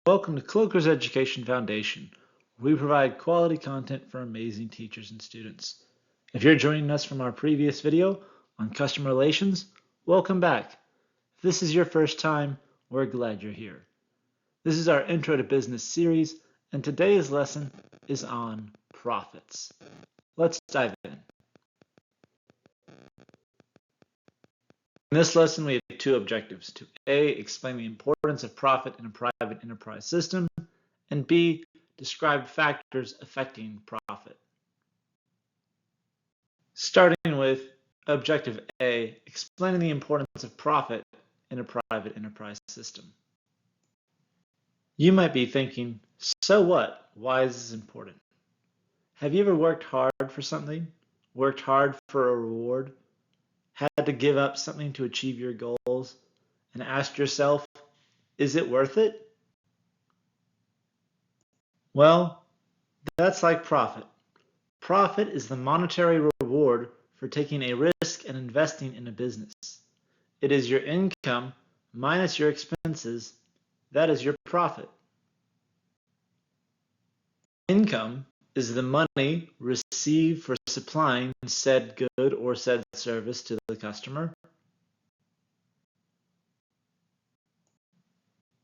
Welcome to Kloeker Education Foundation, where we provide quality content for amazing teachers and students. If you're joining us from our previous video on customer relations, welcome back. If this is your first time, we're glad you're here. This is our Intro to Business series, and today's lesson is on profits. Let's dive in. In this lesson, we have two objectives: to A, explain the importance of profit in a private enterprise system, and B, describe factors affecting profit. Starting with objective A, explaining the importance of profit in a private enterprise system. You might be thinking, so what? Why is this important? Have you ever worked hard for something? Worked hard for a reward? Had to give up something to achieve your goals? And asked yourself, is it worth it? Well, that's like profit. Profit is the monetary reward for taking a risk and investing in a business. It is your income minus your expenses. That is your profit. Income is the money received for supplying said good or said service to the customer.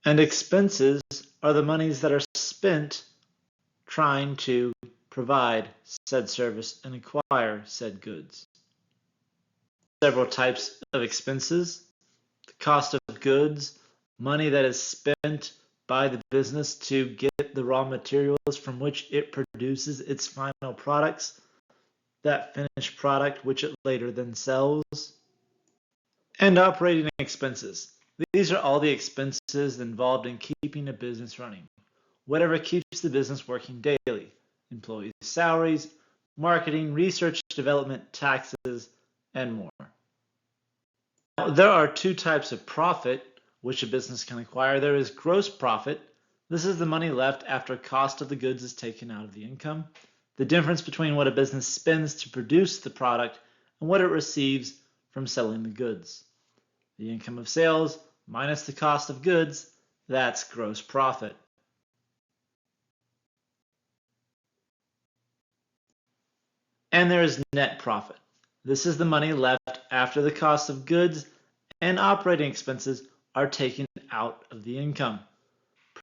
And expenses are the monies that are spent trying to provide said service and acquire said goods. Several types of expenses: the cost of goods, money that is spent by the business to get the raw materials from which it produces its final products, that finished product which it later then sells, and operating expenses. These are all the expenses involved in keeping a business running, whatever keeps the business working daily: employees' salaries, marketing, research, development, taxes, and more. Now, there are two types of profit which a business can acquire. There is gross profit. This is the money left after cost of the goods is taken out of the income, the difference between what a business spends to produce the product and what it receives from selling the goods. The income of sales minus the cost of goods, that's gross profit. And there is net profit. This is the money left after the cost of goods and operating expenses are taken out of the income.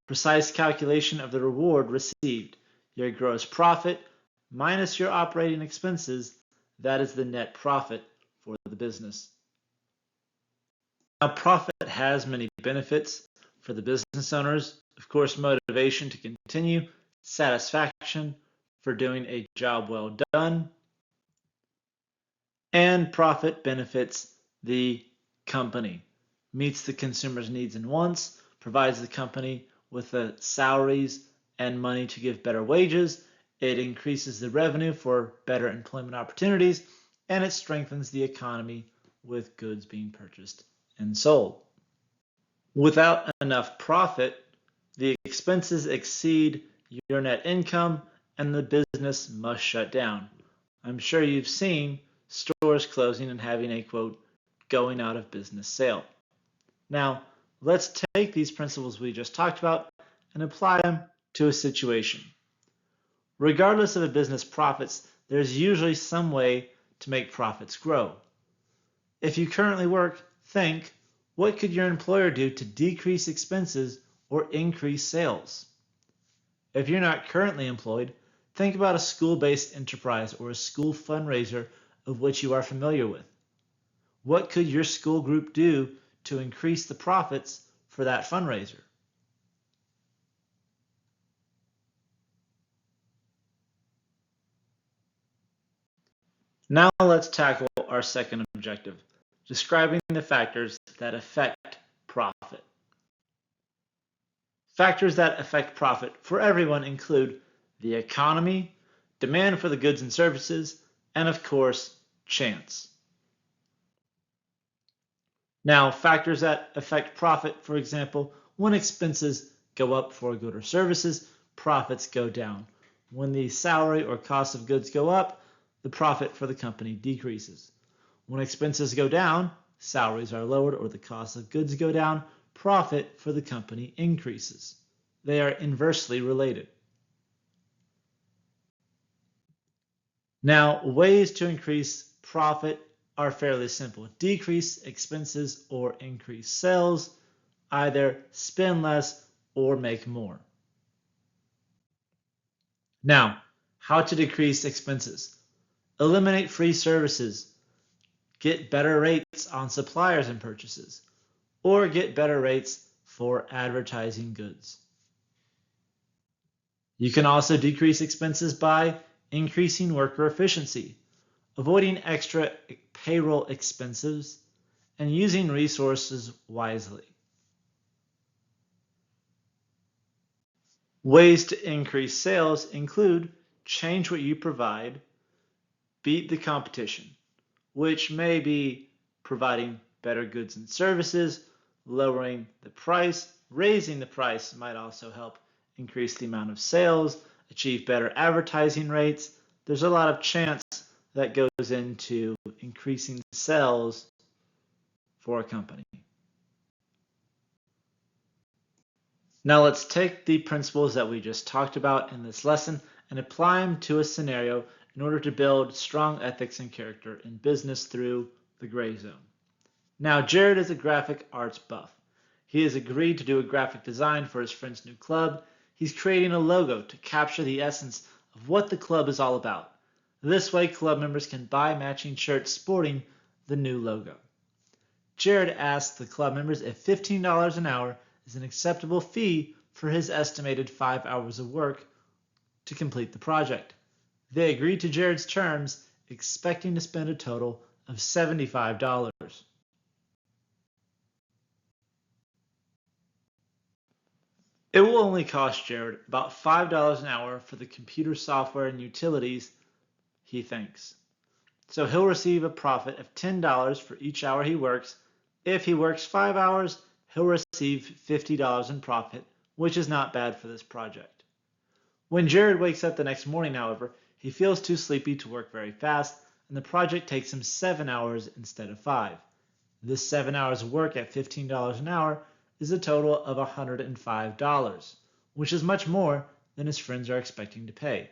Precise calculation of the reward received. Your gross profit minus your operating expenses, that is the net profit for the business. Now, profit has many benefits for the business owners. Of course, motivation to continue, satisfaction for doing a job well done, and profit benefits the company, meets the consumer's needs and wants, provides the company with the salaries and money to give better wages. It increases the revenue for better employment opportunities, and it strengthens the economy with goods being purchased and sold. Without enough profit, the expenses exceed your net income and the business must shut down. I'm sure you've seen stores closing and having a, quote, going out of business sale. Now, let's take these principles we just talked about and apply them to a situation. Regardless of a business profits, there's usually some way to make profits grow. If you currently work, think, what could your employer do to decrease expenses or increase sales? If you're not currently employed, think about a school-based enterprise or a school fundraiser of which you are familiar with. What could your school group do to increase the profits for that fundraiser? Now let's tackle our second objective, describing the factors that affect profit. Factors that affect profit for everyone include the economy, demand for the goods and services, and of course, chance. Now, factors that affect profit, for example, when expenses go up for goods or services, profits go down. When the salary or cost of goods go up, the profit for the company decreases. When expenses go down, salaries are lowered or the cost of goods go down, profit for the company increases. They are inversely related. Now, ways to increase profit are fairly simple. Decrease expenses or increase sales, either spend less or make more. Now, how to decrease expenses. Eliminate free services, get better rates on suppliers and purchases, or get better rates for advertising goods. You can also decrease expenses by increasing worker efficiency, avoiding extra payroll expenses, and using resources wisely. Ways to increase sales include change what you provide, beat the competition, which may be providing better goods and services, lowering the price, raising the price might also help increase the amount of sales, achieve better advertising rates. There's a lot of chance that goes into increasing sales for a company. Now let's take the principles that we just talked about in this lesson and apply them to a scenario in order to build strong ethics and character in business through the gray zone. Now, Jared is a graphic arts buff. He has agreed to do a graphic design for his friend's new club. He's creating a logo to capture the essence of what the club is all about. This way, club members can buy matching shirts sporting the new logo. Jared asked the club members if $15 an hour is an acceptable fee for his estimated 5 hours of work to complete the project. They agreed to Jared's terms, expecting to spend a total of $75. It will only cost Jared about $5 an hour for the computer software and utilities, he thinks. So he'll receive a profit of $10 for each hour he works. If he works 5 hours, he'll receive $50 in profit, which is not bad for this project. When Jared wakes up the next morning, however, he feels too sleepy to work very fast, and the project takes him 7 hours instead of 5. This 7 hours of work at $15 an hour is a total of $105, which is much more than his friends are expecting to pay.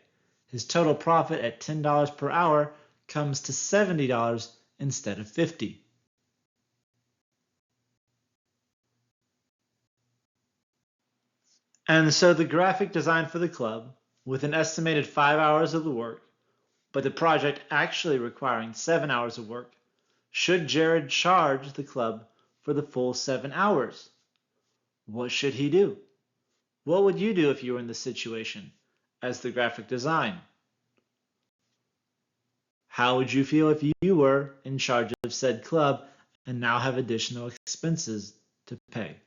His total profit at $10 per hour comes to $70 instead of $50. And so the graphic design for the club, with an estimated 5 hours of the work, but the project actually requiring 7 hours of work, should Jared charge the club for the full 7 hours? What should he do? What would you do if you were in this situation as the graphic design? How would you feel if you were in charge of said club and now have additional expenses to pay?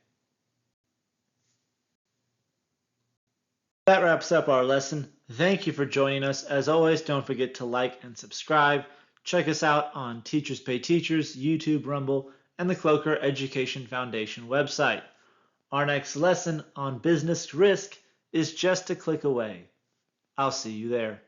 That wraps up our lesson. Thank you for joining us. As always, don't forget to like and subscribe. Check us out on Teachers Pay Teachers, YouTube, Rumble, and the Kloeker Education Foundation website. Our next lesson on business risk is just a click away. I'll see you there.